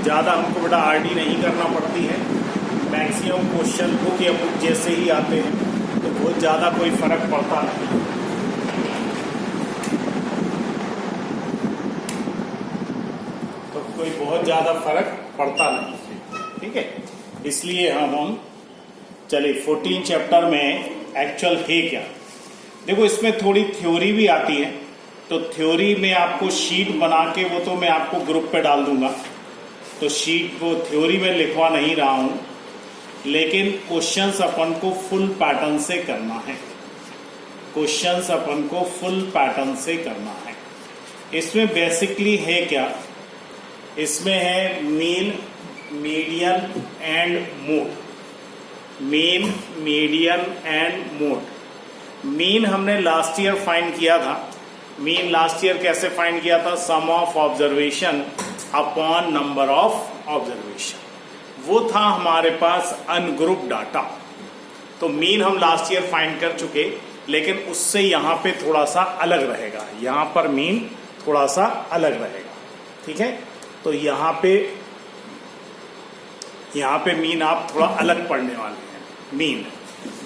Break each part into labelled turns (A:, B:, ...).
A: ज़्यादा हमको बेटा आरडी नहीं करना पड़ती है। मैक्सिमम क्वेश्चन बुक या बुक जैसे ही आते हैं, तो बहुत ज़्यादा कोई फर्क पड़ता नहीं। तो कोई बहुत ज़्यादा फर्क पड़ता नहीं, ठीक है। इसलिए हम चलिए 14 चैप्टर में एक्चुअल है क्या। देखो इसमें थोड़ी थ्योरी भी आती है, तो थ्योरी में आपको शीट बना के वो तो मैं आपको ग्रुप पे डाल दूंगा, तो शीट वो थ्योरी में लिखवा नहीं रहा हूं, लेकिन क्वेश्चंस अपन को फुल पैटर्न से करना है। क्वेश्चंस अपन को फुल पैटर्न से करना है। इसमें बेसिकली है क्या, इसमें है mean, median and mode. Mean, median and mode. Mean हमने लास्ट ईयर फाइंड किया था। मीन लास्ट ईयर कैसे फाइंड किया था, sum of observation upon number of observation. वो था हमारे पास अनग्रुप डाटा। तो मीन हम लास्ट ईयर फाइंड कर चुके, लेकिन उससे यहां पे थोड़ा सा अलग रहेगा। यहां पर मीन थोड़ा सा अलग रहेगा, ठीक है। तो यहां पे मीन आप थोड़ा अलग पढ़ने वाले हैं। मीन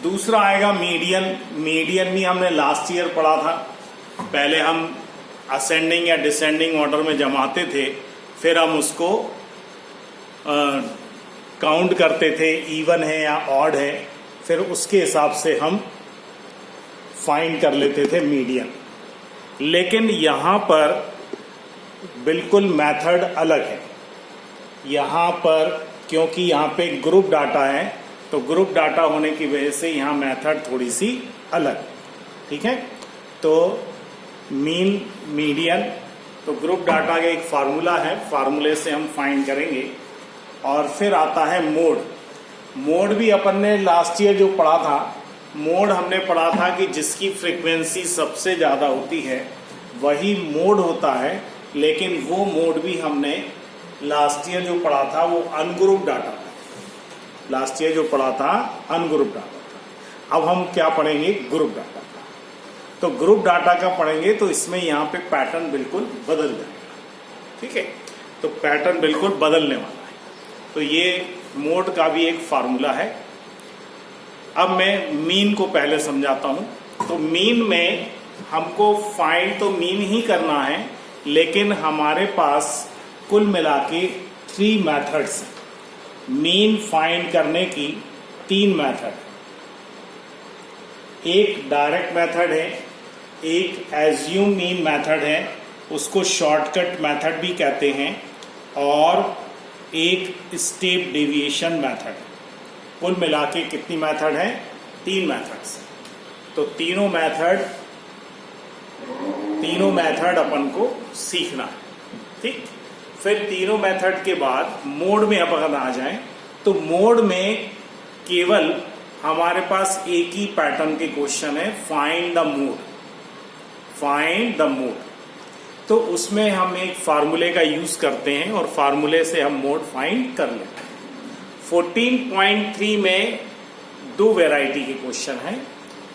A: दूसरा आएगा मीडियन। मीडियन भी हमने लास्ट ईयर पढ़ा था। पहले हम असेंडिंग या डिसेंडिंग ऑर्डर में जमाते थे, फिर हम उसको काउंट करते थे, इवन है या ऑड है, फिर उसके हिसाब से हम फाइंड कर लेते थे मीडियन। लेकिन यहां पर बिल्कुल मेथड अलग है। यहां पर क्योंकि यहां पे ग्रुप डाटा है, तो ग्रुप डाटा होने की वजह से यहां मेथड थोड़ी सी अलग, ठीक है। तो मीन, मीडियन, तो ग्रुप डाटा का एक फार्मूला है, फार्मूले से हम फाइंड करेंगे। और फिर आता है मोड। मोड भी अपन ने लास्ट ईयर जो पढ़ा था, मोड हमने पढ़ा था कि जिसकी फ्रीक्वेंसी सबसे ज्यादा होती है वही मोड होता है। लेकिन वो मोड भी हमने लास्ट ईयर जो पढ़ा था वो अनग्रुप डाटा था। लास्ट ईयर जो पढ़ा था अनग्रुप डाटा था। अब हम क्या पढ़ेंगे, ग्रुप डाटा का। तो ग्रुप डाटा का पढ़ेंगे तो इसमें यहां पे पैटर्न बिल्कुल बदल जाएगा, ठीक है। तो पैटर्न बिल्कुल बदलने वाला है। तो ये मोड का भी एक फार्मूला है। अब मैं मीन को पहले समझाता हूं। तो मीन में हमको फाइंड तो मीन ही करना है, लेकिन हमारे पास कुल मिला के 3 मेथड्स हैं। मीन फाइंड करने की 3 मेथड। एक डायरेक्ट मेथड है, एक एज्यूम मीन मेथड है, उसको शॉर्टकट मेथड भी कहते हैं, और एक स्टेप डेविएशन मेथड। कुल मिला के कितनी मेथड है, 3 मेथड्स। तो तीनों मेथड अपन को सीखना है, ठीक। फिर तीनों मेथड के बाद मोड में अब अगर आ जाएं, तो मोड में केवल हमारे पास एक ही पैटर्न के क्वेश्चन है, find the mode. Find the mode, तो उसमें हम एक फार्मूले का यूज करते हैं और फार्मूले से हम मोड फाइंड कर लेते हैं। 14.3 में 2 वैरायटी के क्वेश्चन है।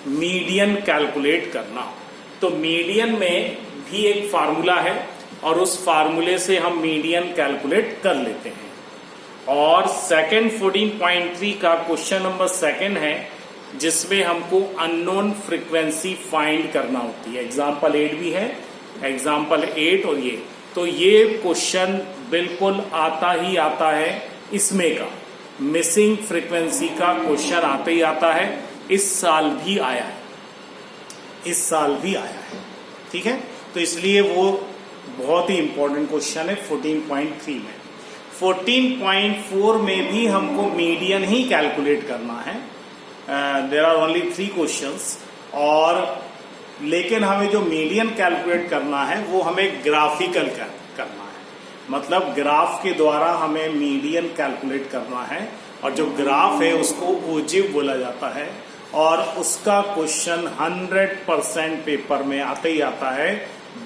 A: मीडियन कैलकुलेट करना, तो मीडियन में भी एक फार्मूला है और उस फार्मूले से हम मीडियन कैलकुलेट कर लेते हैं। और सेकंड 14.3 का क्वेश्चन नंबर 2 है, जिसमें हमको अननोन फ्रीक्वेंसी फाइंड करना होती है। एग्जाम्पल 8 भी है, एग्जाम्पल 8 और ये, तो ये क्वेश्चन बिल्कुल आता ही आता है इसमें का। मिसिंग फ्रीक्वेंसी का क्वेश्चन आते ही आता है, इस साल भी आया है, इस साल भी आया है, ठीक है। तो इसलिए वो बहुत ही इंपॉर्टेंट क्वेश्चन है 14.3 में। 14.4 में भी हमको मीडियन ही कैलकुलेट करना है। देयर आर ओनली 3 क्वेश्चंस, और लेकिन हमें जो मीडियन कैलकुलेट करना है वो हमें ग्राफिकल करना है। मतलब ग्राफ के द्वारा हमें मीडियन कैलकुलेट करना है, और जो ग्राफ है उसको ओजिव बोला जाता है, और उसका क्वेश्चन 100% पेपर में आते ही आता है,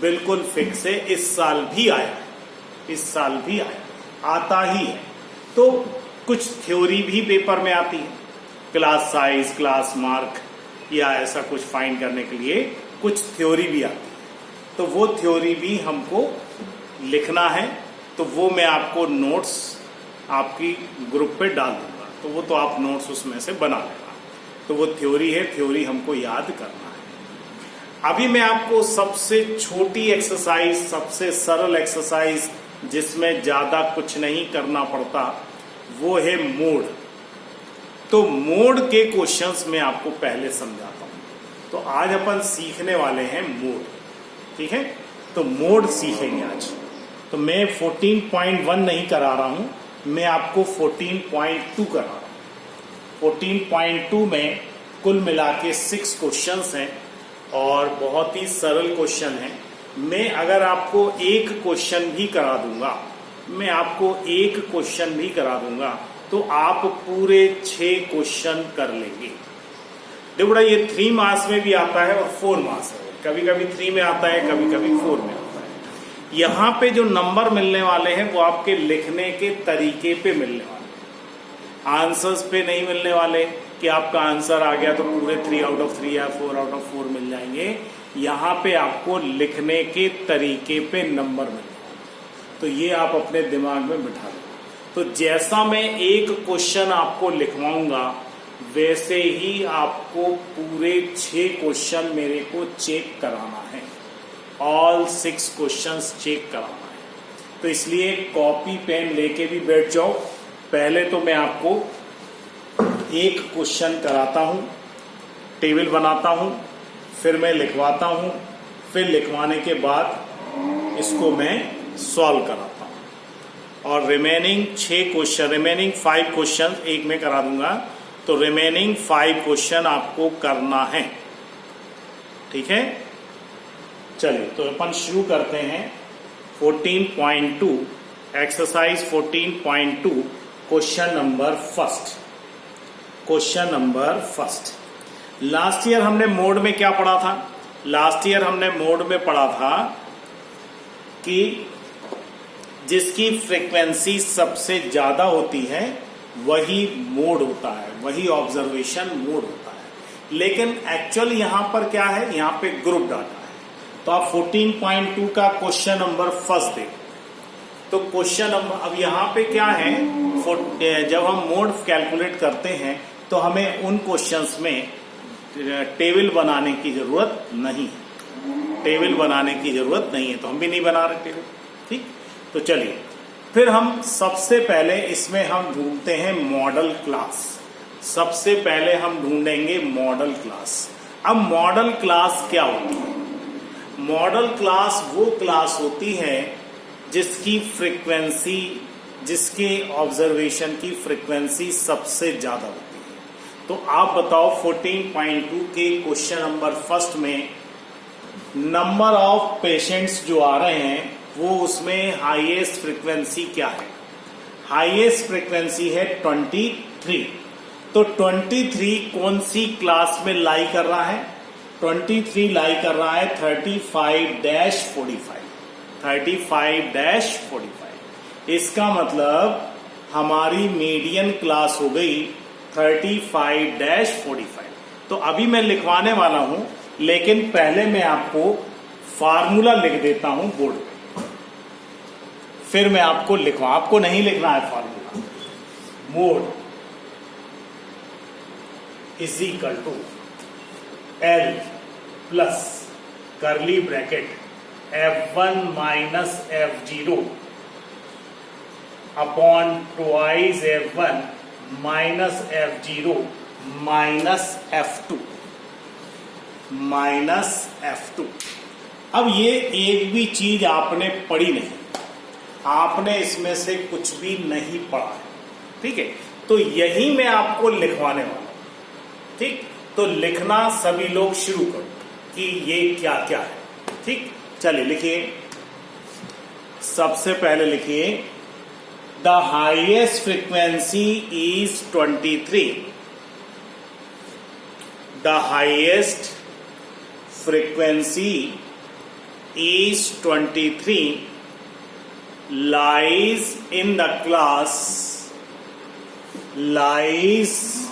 A: बिल्कुल फिक्स है। इस साल भी आया है, इस साल भी आया, आता ही है। तो कुछ थ्योरी भी पेपर में आती है, क्लास साइज, क्लास मार्क, या ऐसा कुछ फाइंड करने के लिए कुछ थ्योरी भी आती है। तो वो थ्योरी भी हमको लिखना है, तो वो मैं आपको नोट्स आपकी ग्रुप पे डाल दूंगा, तो वो तो आप नोट्स उसमें से बना लेना। तो वो थ्योरी है, थ्योरी हमको याद करना है। अभी मैं आपको सबसे छोटी एक्सरसाइज, सबसे सरल एक्सरसाइज जिसमें ज़्यादा कुछ नहीं करना पड़ता, वो है मोड। तो मोड के क्वेश्चंस में आपको पहले समझाता हूं। तो आज अपन सीखने वाले हैं मोड, ठीक है। तो मोड सीखेंगे आज। तो मैं 14.1 नहीं करा रहा हूं, मैं आपको 14.2 करा रहा हूं। 14.2 में कुल मिला के 6 क्वेश्चंस हैं और बहुत ही सरल क्वेश्चन है। मैं अगर आपको एक क्वेश्चन भी करा दूंगा, मैं आपको एक क्वेश्चन भी करा दूंगा, तो आप पूरे 6 क्वेश्चन कर लेंगे। देखो ये 3 मार्क्स में भी आता है और 4 मार्क्स में, कभी कभी 3 में आता है, कभी कभी 4 में आता है। यहाँ पे जो नंबर मिलने वाले हैं वो आपके लिखने के तरीके पे मिलने वाले हैं, आंसर्स पे नहीं मिलने वाले कि आपका आंसर आ गया तो पूरे 3 आउट ऑफ 3 या 4 आउट ऑफ 4 मिल जाएंगे। यहाँ पे आपको लिखने के तरीके पे नंबर मिलेंगे। तो ये आप अपने दिमाग में बिठा लें। तो जैसा मैं एक क्वेश्चन आपको लिखवाऊंगा, वैसे ही आपको पूरे 6 क्वेश्चन मेरे को चेक कराना है। ऑल 6 क्वेश्चंस चेक कराना है। तो इसलिए कॉपी पेन लेके भी बैठ जाओ। पहले तो मैं आपको एक क्वेश्चन कराता हूं, टेबल बनाता हूं, फिर मैं लिखवाता हूं, फिर लिखवाने के बाद इसको मैं सॉल्व कराता हूं। और रिमेनिंग 6 क्वेश्चन, रिमेनिंग 5 क्वेश्चन एक में करा दूंगा। तो रिमेनिंग 5 क्वेश्चन आपको करना है, ठीक है। चलिए तो अपन शुरू करते हैं। 14.2 exercise 14.2 question number first. Question number first, last year हमने मोड में क्या पढ़ा था? लास्ट ईयर हमने मोड में पढ़ा था कि जिसकी फ्रीक्वेंसी सबसे ज्यादा होती है वही मोड होता है, वही ऑब्जर्वेशन मोड होता है। लेकिन एक्चुअल यहां पर क्या है, यहां पे ग्रुप डाटा है। तो आप 14.2 का क्वेश्चन नंबर फर्स्ट देखो। तो क्वेश्चन नंबर, अब यहां पे क्या है, जब हम मोड कैलकुलेट करते हैं तो हमें उन क्वेश्चंस में टेबल बनाने की जरूरत नहीं है। टेबल बनाने की जरूरत नहीं है, तो हम भी नहीं बना रहे टेबल, ठीक। तो चलिए फिर हम सबसे पहले इसमें हम ढूंढते हैं मॉडल क्लास। सबसे पहले हम ढूंढेंगे मॉडल क्लास। अब मॉडल क्लास क्या होती है? मॉडल क्लास वो क्लास होती है जिसकी फ्रीक्वेंसी, जिसके ऑब्जर्वेशन की फ्रीक्वेंसी सबसे ज्यादा होती है। तो आप बताओ 14.2 के क्वेश्चन नंबर फर्स्ट में नंबर ऑफ पेशेंट्स जो आ रहे हैं वो उसमें हाईएस्ट फ्रीक्वेंसी क्या है? हाईएस्ट फ्रीक्वेंसी है 23। तो 23 कौन सी क्लास में लाई कर रहा है? 23 लाई कर रहा है 35-45। 35-45। इसका मतलब हमारी मीडियन क्लास हो गई 35-45। तो अभी मैं लिखवाने वाला हूं, लेकिन पहले मैं आपको फार्मूला लिख देता हूं बोर्ड पे, फिर मैं आपको लिखवा, आपको नहीं लिखना है formula. Mode is equal to L plus curly bracket F1 minus F0 upon twice F1 minus F0 minus F2 minus F2। अब ये एक भी चीज आपने पढ़ी नहीं, आपने इसमें से कुछ भी नहीं पढ़ा है, ठीक है। तो यही मैं आपको लिखवाने वाला हूं, ठीक। तो लिखना सभी लोग शुरू करो कि ये क्या क्या है, ठीक। चलिए लिखिए, सबसे पहले लिखिए the highest frequency is 23। The highest frequency is 23 lies in the class lies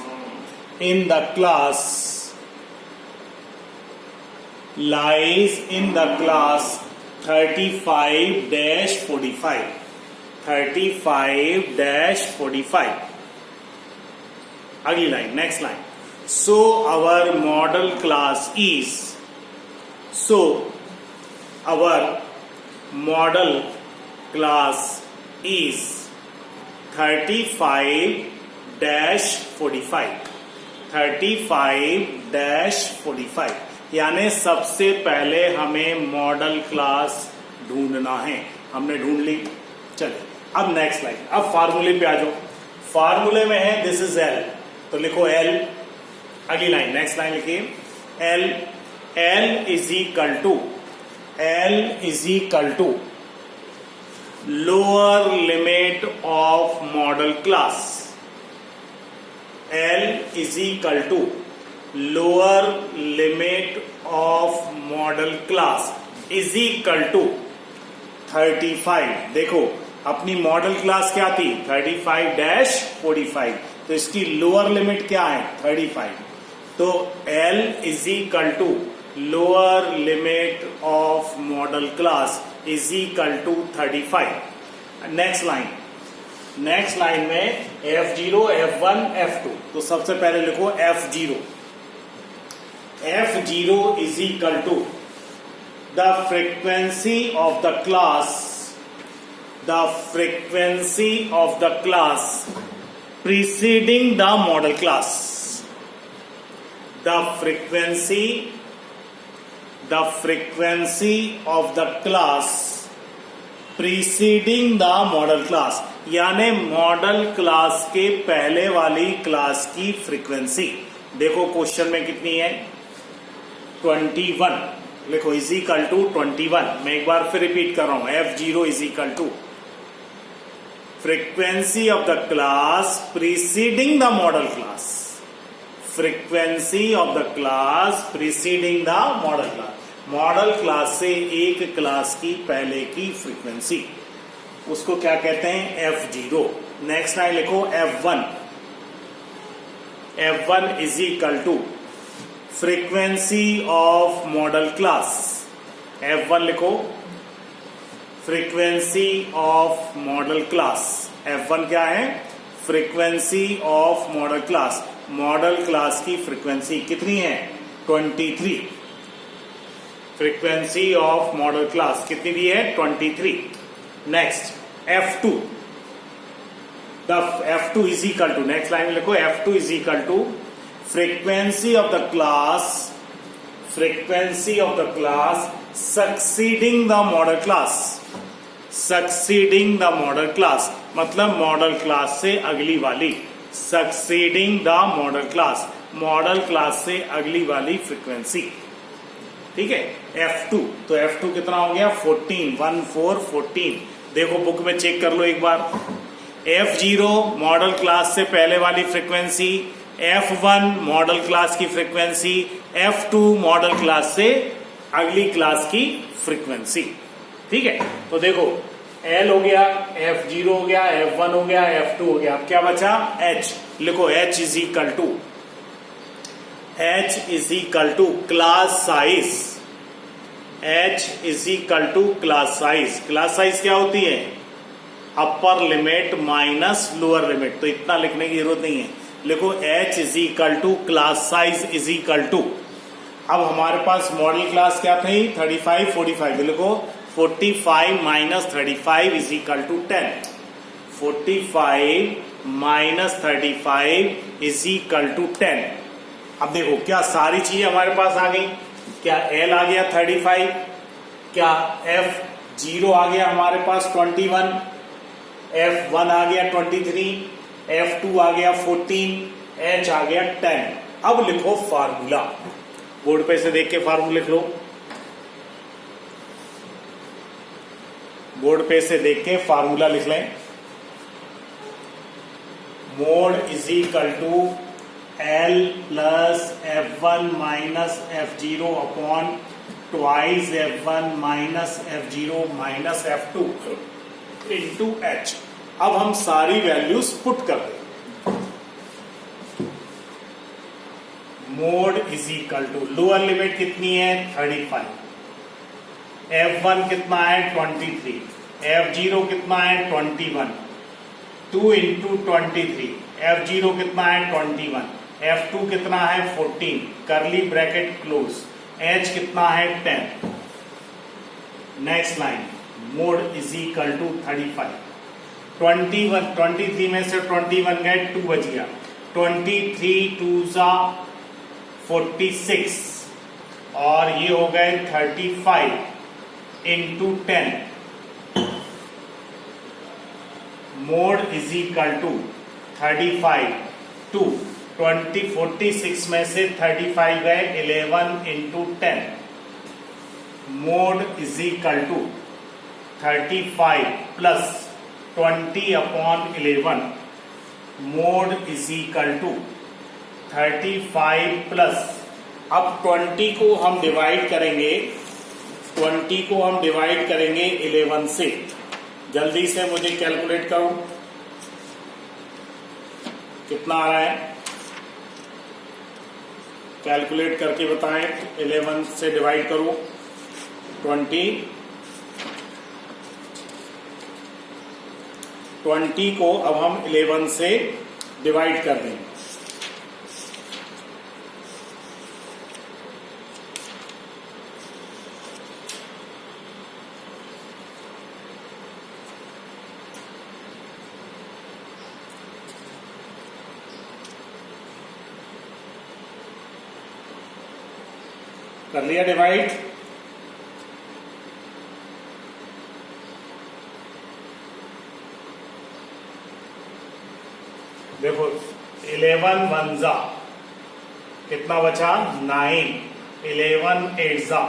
A: in the class lies in the class 35-45। 35-45। अगली line, next line, so our modal class is, so our modal class is 35-45, 35-45, यानी सबसे पहले हमें model class ढूंढना है। हमने ढूंढ ली। चलिए अब नेक्स्ट लाइन, अब फार्मूले पे आ जाओ। फार्मूले में है दिस इज एल, तो लिखो एल। अगली लाइन, नेक्स्ट लाइन लिखिए L, L is equal to lower limit of modal class, L is equal to lower limit of modal class is equal to 35। देखो अपनी मॉडल क्लास क्या थी 35-45, तो इसकी लोअर लिमिट क्या है 35, तो L is equal to lower limit of modal class is equal to 35। Next line, next line में F0, F1, F2, तो सबसे पहले लिखो F0, F0 is equal to the frequency of the class, the frequency of the class preceding the model class, the frequency of the class preceding the model class, यानी model class के पहले वाली class की frequency. देखो question में कितनी है 21, लिखो इज इक्वल टू 21। मैं एक बार फिर रिपीट कर रहा हूं, F0 is equal to frequency of the class preceding the model class, frequency of the class preceding the model class, model class से एक क्लास की पहले की फ्रीक्वेंसी, उसको क्या कहते हैं F0। नेक्स्ट लाइन लिखो F1, F1 is equal to frequency of modal class, F1 लिखो frequency of modal class, F1 क्या है frequency of modal class, modal class की फ्रीक्वेंसी कितनी है 23, फ्रीक्वेंसी ऑफ मॉडल क्लास कितनी दी है 23। Next F2, the F2 is equal to, next line में लिखो F2 is equal to frequency of the class, frequency of the class succeeding the modal class, succeeding the modal class मतलब modal class से अगली वाली, succeeding the modal class, modal class से अगली वाली frequency, ठीक है F2। तो F2 कितना हो गया 14, 14। देखो बुक में चेक कर लो एक बार, F0 मॉडल क्लास से पहले वाली फ्रीक्वेंसी, F1 मॉडल क्लास की फ्रीक्वेंसी, F2 मॉडल क्लास से अगली क्लास की फ्रीक्वेंसी, ठीक है। तो देखो L हो गया, F0 हो गया, F1 हो गया, F2 हो गया, अब क्या बचा H, लिखो H is equal to class size, H is equal to class size. Class size क्या होती है upper limit minus lower limit, तो इतना लिखने की जरूरत नहीं है, लिखो H is equal to class size is equal to, अब हमारे पास मॉडल क्लास क्या थी 35-45, तो लिखो 45 minus 35 is equal to 10, 45 minus 35 is equal to 10। अब देखो क्या सारी चीजें हमारे पास आ गई, क्या L आ गया 35, क्या F0 आ गया हमारे पास 21, F1 आ गया 23, F2 आ गया 14, H आ गया 10। अब लिखो फार्मूला, बोर्ड पे से देख के फार्मूला लिख लो, बोर्ड पे से देख के फार्मूला लिख लें, mode is equal to L plus F1 minus F0 upon twice F1 minus F0 minus F2 into H। अब हम सारी वैल्यूज पुट कर दें, mode is equal to lower limit कितनी है 35, F1 कितना है 23, F0 कितना है 21, 2 इंटू 23, F0 कितना है 21, F2 कितना है 14, करली ब्रैकेट क्लोज, H कितना है 10। Next line, mode is equal to 35, 21, 23 में से 21 गए, 2 बच गया, 23 2 जा 46 और ये हो गए 35 into 10। Mode is equal to 35 to 46 में से 35 गए, 11 into 10। Mode is equal to 35 plus 20 upon 11। Mode is equal to 35 plus, अब 20 को हम डिवाइड करेंगे, 20 को हम डिवाइड करेंगे 11 से। जल्दी से मुझे कैलकुलेट करो कितना आ रहा है, कैलकुलेट करके बताएं। 11 से डिवाइड करो 20 को अब हम 11 से डिवाइड कर देंगे। कर लिया डिवाइड, देखो 11 1 जा कितना बचा 9, 11 8 जा,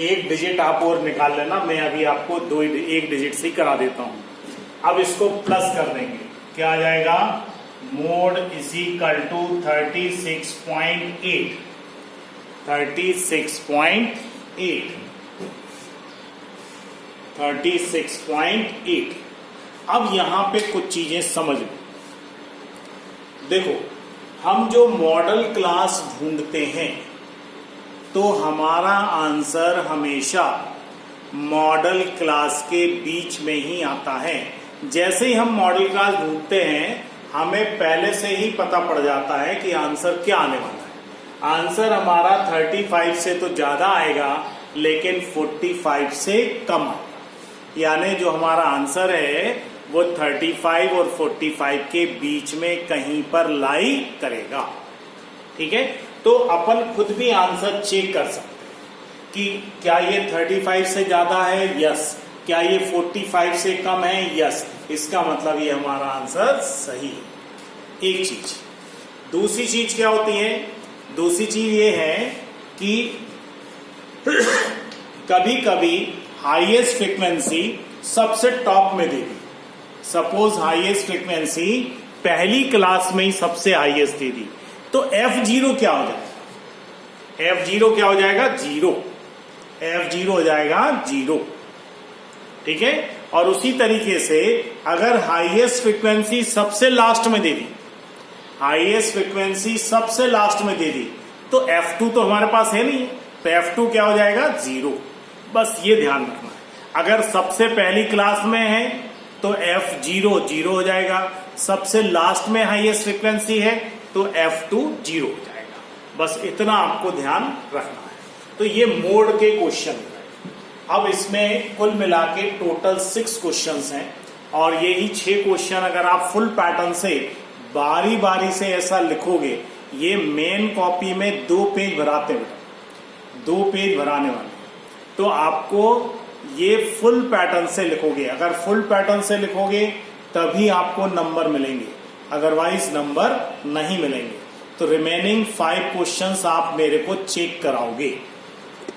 A: एक डिजिट आप और निकाल लेना, मैं अभी आपको एक डिजिट से करा देता हूं। अब इसको प्लस कर देंगे, क्या आ जाएगा, मोड इज इक्वल टू 36.8, 36.8। अब यहां पे कुछ चीजें समझ लो। देखो, हम जो मॉडल क्लास ढूंढते हैं तो हमारा आंसर हमेशा मॉडल क्लास के बीच में ही आता है। जैसे ही हम मॉडल क्लास ढूंढते हैं हमें पहले से ही पता पड़ जाता है कि आंसर क्या आने वाला है। आंसर हमारा 35 से तो ज्यादा आएगा लेकिन 45 से कम आएगा, यानी जो हमारा आंसर है वो 35 और 45 के बीच में कहीं पर लाई करेगा। ठीक है, तो अपन खुद भी आंसर चेक कर सकते हैं कि क्या ये 35 से ज्यादा है, यस, क्या ये 45 से कम है, यस, इसका मतलब ये हमारा आंसर सही है। एक चीज, दूसरी चीज क्या होती है, दूसरी चीज ये है कि कभी कभी हाईएस्ट फ्रीक्वेंसी सबसे टॉप में देगी। सपोज हाईएस्ट फ्रीक्वेंसी पहली क्लास में ही सबसे हाईएस्ट दे दी, तो F0 क्या हो जाएगा, F0 क्या हो जाएगा, 0, F0 हो जाएगा 0। ठीक है, और उसी तरीके से अगर हाईएस्ट फ्रीक्वेंसी सबसे लास्ट में दे दी, हाईएस्ट फ्रीक्वेंसी सबसे लास्ट में दे दी, तो F2 तो हमारे पास है नहीं, तो F2 क्या हो जाएगा, 0। बस ये ध्यान रखना है। अगर सबसे पहली क्लास में है तो F0 0 हो जाएगा, सबसे लास्ट में हाईएस्ट फ्रीक्वेंसी है तो F2 0 हो जाएगा। बस इतना आपको ध्यान रखना है। तो ये मोड के क्वेश्चन है। अब इसमें कुल मिला के टोटल 6 क्वेश्चंस हैं और यही 6 क्वेश्चन अगर आप फुल पैटर्न से बारी बारी से ऐसा लिखोगे, ये मेन कॉपी में 2 पेज भराते हुए, 2 पेज भराने वाले, तो आपको ये फुल पैटर्न से लिखोगे। अगर फुल पैटर्न से लिखोगे तभी आपको नंबर मिलेंगे, अदरवाइज नंबर नहीं मिलेंगे। तो रिमेनिंग 5 क्वेश्चंस आप मेरे को चेक कराओगे।